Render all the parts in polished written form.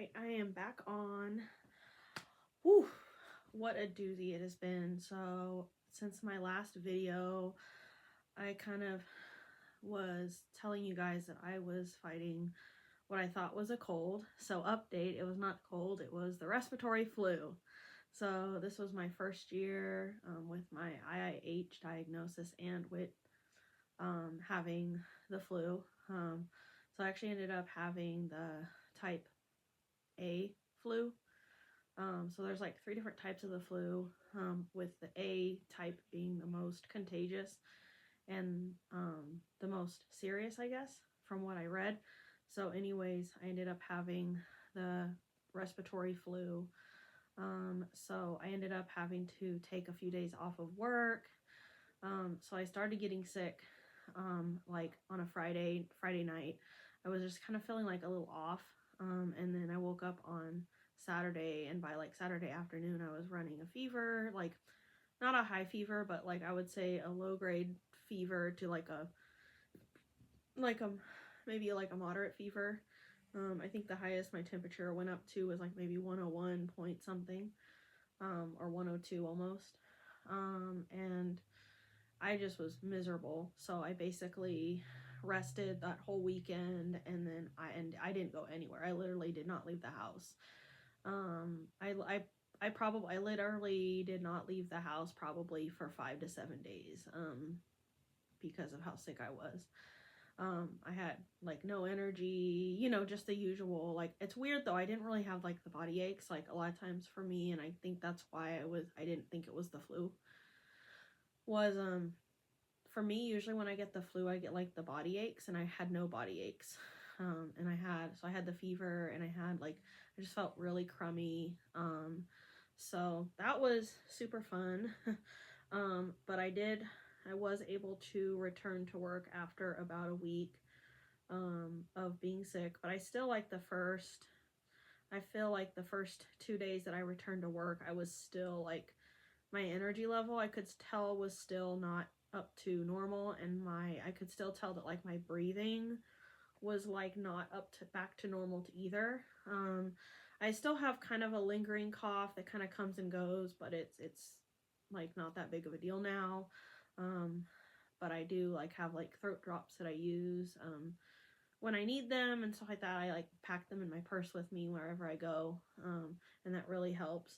Alright, I am back on. Whew, what a doozy it has been. So, since my last video, I kind of was telling you guys that I was fighting what I thought was a cold. So, update, it was not cold, it was the respiratory flu. So, this was my first year with my IIH diagnosis and with having the flu. So, I actually ended up having the type A flu. So there's like 3 different types of the flu, with the A type being the most contagious and the most serious, I guess, from what I read. So anyways, I ended up having the respiratory flu. So I ended up having to take a few days off of work. So I started getting sick like on a Friday night. I was just kind of feeling like a little off. And then I woke up on Saturday, and by like Saturday afternoon I was running a fever, like not a high fever, but like I would say a low grade fever to like a maybe like a moderate fever. I think the highest my temperature went up to was like maybe 101 point something, or 102 almost. And I just was miserable. So I basically rested that whole weekend, and then I didn't go anywhere. I literally did not leave the house. I literally did not leave the house probably for 5 to 7 days, because of how sick I was. I had like no energy, just the usual. Like, it's weird though, I didn't really have like the body aches like a lot of times for me, and I think that's why I didn't think it was the flu. Was for me, usually when I get the flu, I get like the body aches, and I had no body aches. And I had the fever, and I just felt really crummy. So that was super fun. But I was able to return to work after about a week of being sick, but I feel like the first 2 days that I returned to work, I was still like, my energy level, I could tell, was still not up to normal, and I could still tell that like my breathing was like not back to normal to either. I still have kind of a lingering cough that kind of comes and goes, but it's like not that big of a deal now. But I do like have like throat drops that I use when I need them and stuff like that. I like pack them in my purse with me wherever I go, and that really helps.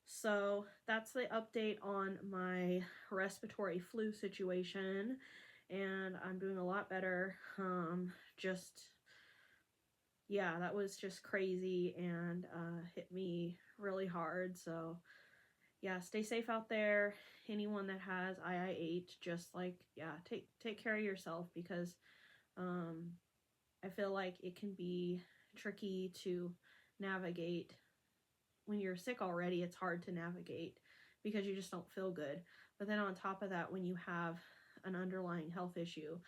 So that's the update on my respiratory flu situation, and I'm doing a lot better. Yeah, that was just crazy, and hit me really hard. So yeah, stay safe out there. Anyone that has IIH, just like, yeah, take care of yourself, because I feel like it can be tricky to navigate. When you're sick already, it's hard to navigate because you just don't feel good. But then on top of that, when you have an underlying health issue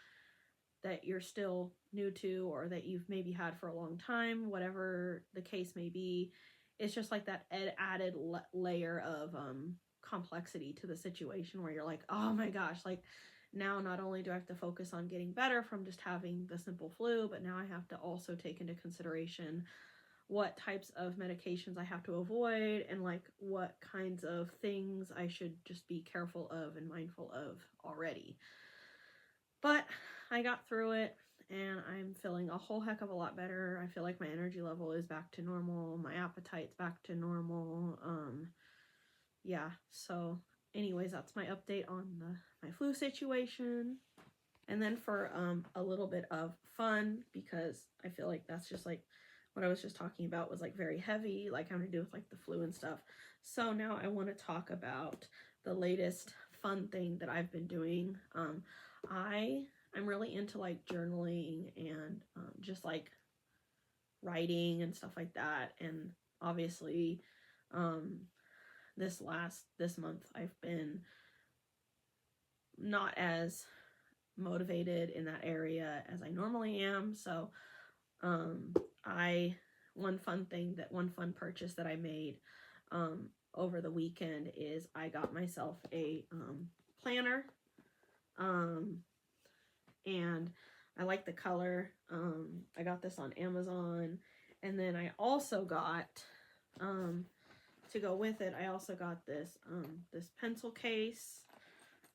that you're still new to, or that you've maybe had for a long time, whatever the case may be, it's just like that added layer of complexity to the situation, where you're like, oh my gosh, like now not only do I have to focus on getting better from just having the simple flu, but now I have to also take into consideration what types of medications I have to avoid, and like what kinds of things I should just be careful of and mindful of already. But I got through it, and I'm feeling a whole heck of a lot better. I feel like my energy level is back to normal. My appetite's back to normal. Yeah, so anyways, that's my update on my flu situation. And then for a little bit of fun, because I feel like that's just like what I was just talking about was like very heavy, like having to do with like the flu and stuff. So now I want to talk about the latest fun thing that I've been doing. I'm really into like journaling and just like writing and stuff like that. And obviously, this month I've been not as motivated in that area as I normally am. So one fun purchase that I made over the weekend is I got myself a planner, and I like the color. I got this on Amazon, and then I also got, to go with it, I also got this, this pencil case.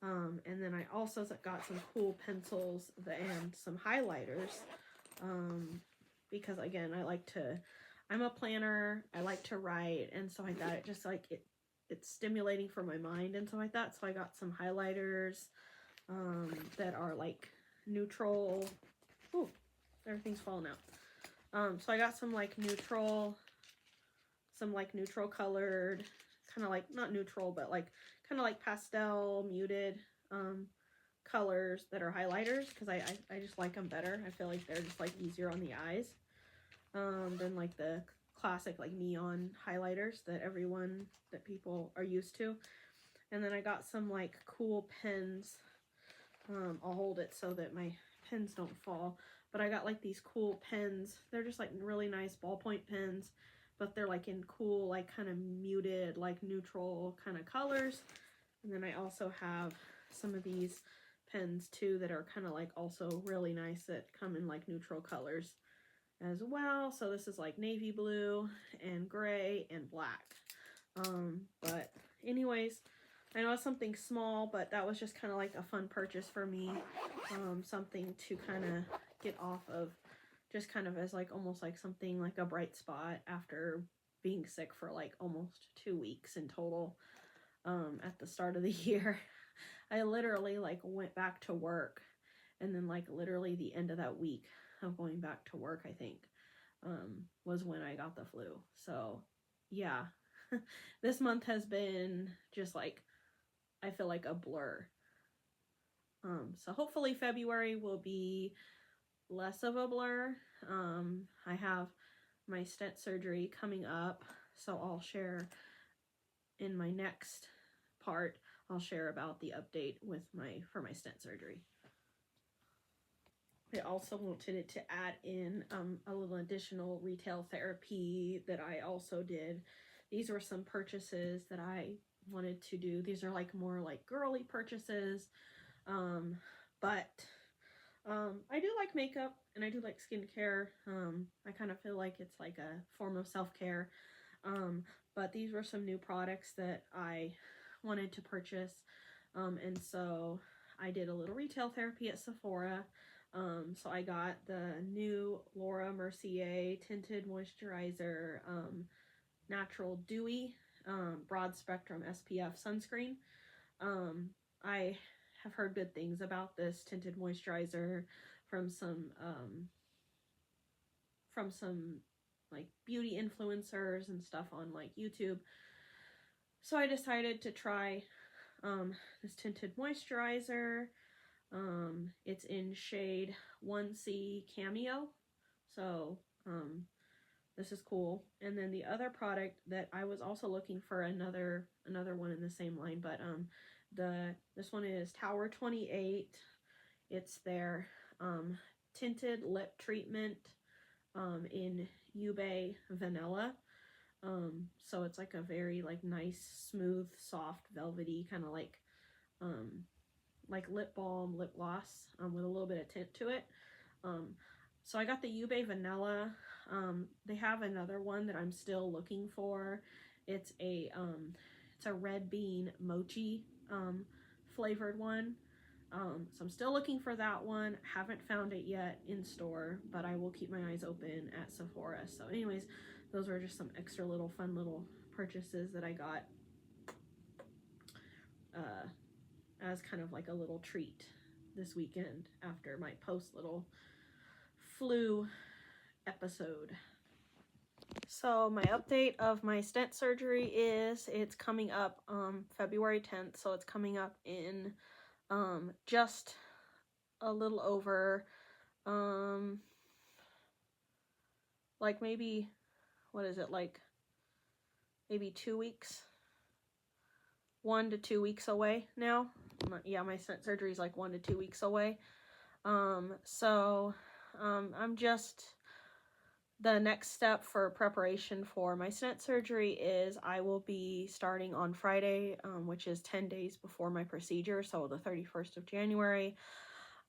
And then I also got some cool pencils and some highlighters. Because again, I'm a planner, I like to write, and so I thought it just like, it's stimulating for my mind and stuff like that. So I got some highlighters, that are like neutral. Ooh, everything's falling out. So I got some neutral colored, kind of like, not neutral, but like kind of like pastel muted colors that are highlighters, because I just like them better. I feel like they're just like easier on the eyes than like the classic like neon highlighters that people are used to. And then I got some like cool pens. I'll hold it so that my pens don't fall. But I got like these cool pens. They're just like really nice ballpoint pens, but they're like in cool, like kind of muted, like neutral kind of colors. And then I also have some of these pens too that are kind of like also really nice, that come in like neutral colors as well. So this is like navy blue and gray and black. But anyways, I know it's something small, but that was just kind of like a fun purchase for me. Something to kind of get off of, just kind of as like almost like something like a bright spot after being sick for like almost 2 weeks in total. At the start of the year, I literally like went back to work, and then like literally the end of that week of going back to work, I think, was when I got the flu. So yeah, this month has been just like, I feel like a blur. So hopefully February will be less of a blur. I have my stent surgery coming up, so I'll share in my next part, I'll share about the update for my stent surgery. I also wanted to add in a little additional retail therapy that I also did. These were some purchases that I wanted to do. These are like more like girly purchases, but I do like makeup and I do like skincare. I kind of feel like it's like a form of self-care. But these were some new products that I wanted to purchase. And so I did a little retail therapy at Sephora. So I got the new Laura Mercier Tinted Moisturizer, Natural Dewy, Broad Spectrum SPF Sunscreen. I have heard good things about this tinted moisturizer from some like beauty influencers and stuff on like YouTube. So I decided to try this tinted moisturizer. It's in shade 1C Cameo. So this is cool. And then the other product that I was also looking for another one in the same line, but this one is Tower 28. It's their tinted lip treatment in Ube Vanilla. So it's like a very like nice, smooth, soft, velvety kind of like lip balm, lip gloss with a little bit of tint to it. So I got the Ube Vanilla. They have another one that I'm still looking for. It's a red bean mochi flavored one. So I'm still looking for that one. Haven't found it yet in store, but I will keep my eyes open at Sephora. So anyways, those were just some extra little fun little purchases that I got as kind of like a little treat this weekend after my post little flu episode. So my update of my stent surgery is it's coming up February 10th. So it's coming up in just a little over like maybe, what is it, like maybe 2 weeks, 1 to 2 weeks away now. Yeah, my stent surgery is like 1 to 2 weeks away. So I'm just, the next step for preparation for my stent surgery is I will be starting on Friday, which is 10 days before my procedure, so the 31st of January.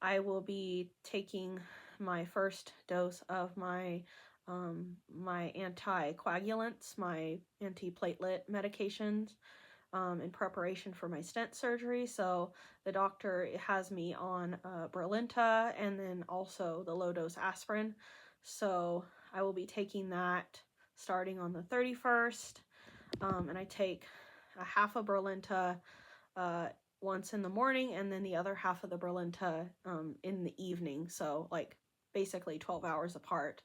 I will be taking my first dose of my my anticoagulants, my antiplatelet medications, in preparation for my stent surgery. So the doctor has me on Brilinta and then also the low-dose aspirin. So I will be taking that starting on the 31st. And I take a half of Brilinta once in the morning, and then the other half of the Brilinta in the evening. So like basically 12 hours apart.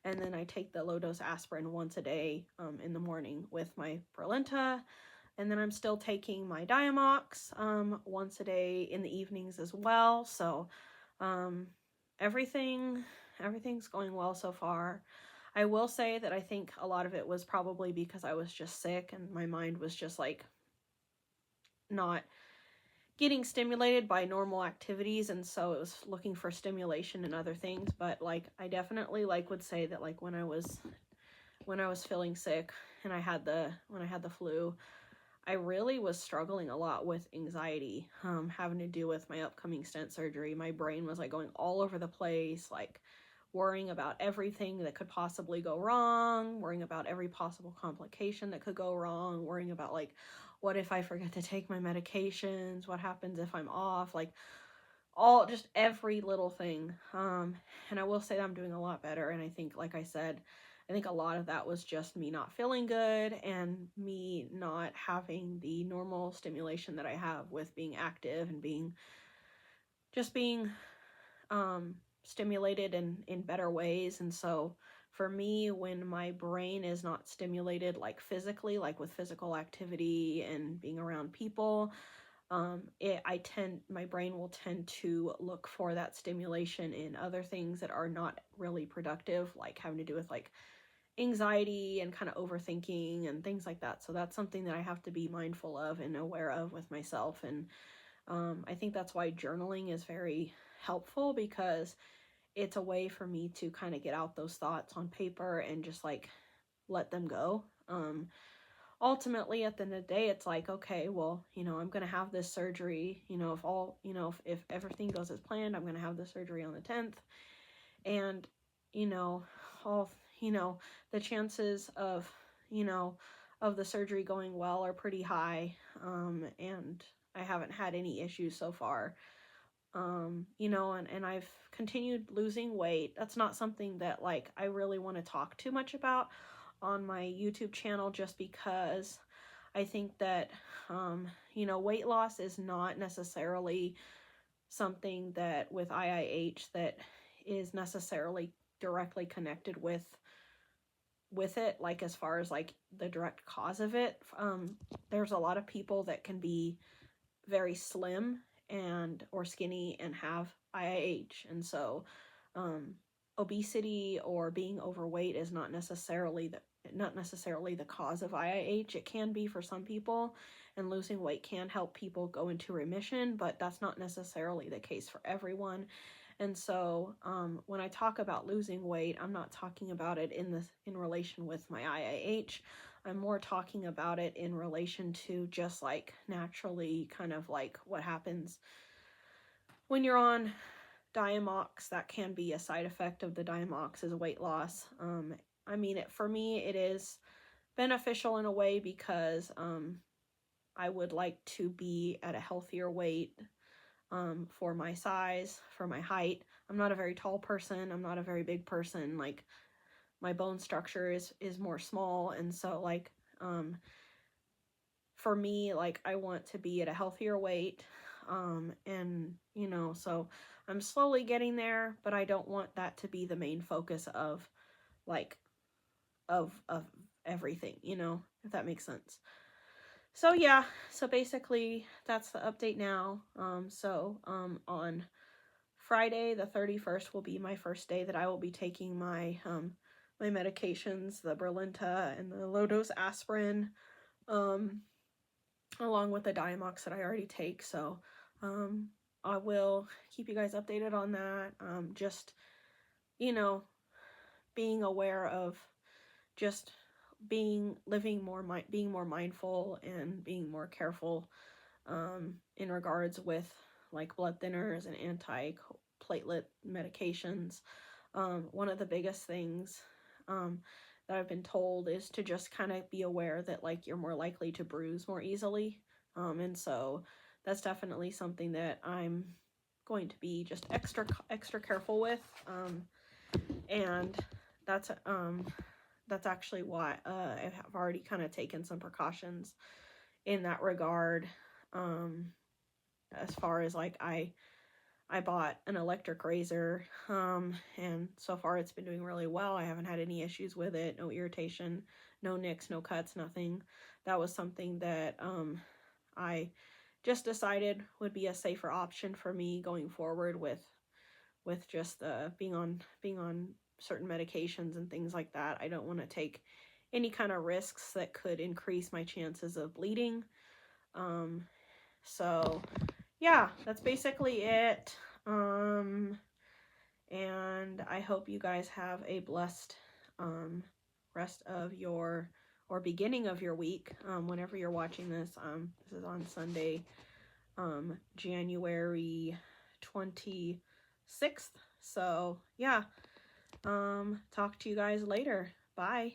And then I take the low-dose aspirin once a day in the morning with my Brilinta. And then I'm still taking my Diamox once a day in the evenings as well. So everything's going well so far. I will say that I think a lot of it was probably because I was just sick and my mind was just like not getting stimulated by normal activities, and so it was looking for stimulation and other things. But like I definitely like would say that like when I was feeling sick and I had the flu, I really was struggling a lot with anxiety, having to do with my upcoming stent surgery. My brain was like going all over the place, like worrying about everything that could possibly go wrong, worrying about every possible complication that could go wrong, worrying about like, what if I forget to take my medications? What happens if I'm off? Like just every little thing. And I will say that I'm doing a lot better. And I think, like I said, I think a lot of that was just me not feeling good and me not having the normal stimulation that I have with being active and being stimulated in better ways. And so for me, when my brain is not stimulated like physically, like with physical activity and being around people, my brain will tend to look for that stimulation in other things that are not really productive, like having to do with like anxiety and kind of overthinking and things like that. So that's something that I have to be mindful of and aware of with myself. And I think that's why journaling is very helpful, because it's a way for me to kind of get out those thoughts on paper and just like let them go. Ultimately at the end of the day, it's like, okay, well, I'm going to have this surgery, if everything goes as planned, I'm going to have the surgery on the 10th. And, all, the chances of the surgery going well are pretty high. And I haven't had any issues so far. And I've continued losing weight. That's not something that like I really want to talk too much about on my YouTube channel, just because I think that, weight loss is not necessarily something that with IIH that is necessarily directly connected with it, like as far as like the direct cause of it. There's a lot of people that can be very slim or skinny and have IIH, and so obesity or being overweight is not necessarily the cause of IIH. It can be for some people, and losing weight can help people go into remission, but that's not necessarily the case for everyone. And so when I talk about losing weight, I'm not talking about it in relation with my IIH. I'm more talking about it in relation to just like naturally kind of like what happens when you're on Diamox. That can be a side effect of the Diamox is weight loss. For me, it is beneficial in a way because I would like to be at a healthier weight for my size, for my height. I'm not a very tall person. I'm not a very big person. Like my bone structure is more small, and so like for me, like I want to be at a healthier weight, and so I'm slowly getting there, but I don't want that to be the main focus of like of everything, if that makes sense. So yeah, so basically that's the update now. On Friday the 31st will be my first day that I will be taking my my medications, the Brilinta and the low-dose aspirin, along with the Diamox that I already take. So I will keep you guys updated on that. Just being aware of just being more mindful and being more careful in regards with like blood thinners and antiplatelet medications. One of the biggest things that I've been told is to just kind of be aware that like you're more likely to bruise more easily. And so that's definitely something that I'm going to be just extra careful with. And that's actually why I have already kind of taken some precautions in that regard. As far as like I bought an electric razor, and so far it's been doing really well. I haven't had any issues with it, no irritation, no nicks, no cuts, nothing. That was something that I just decided would be a safer option for me going forward with just being on certain medications and things like that. I don't want to take any kind of risks that could increase my chances of bleeding. So yeah, that's basically it. And I hope you guys have a blessed rest of your, or beginning of your week, whenever you're watching this. This is on Sunday, January 26th. So yeah, talk to you guys later. Bye.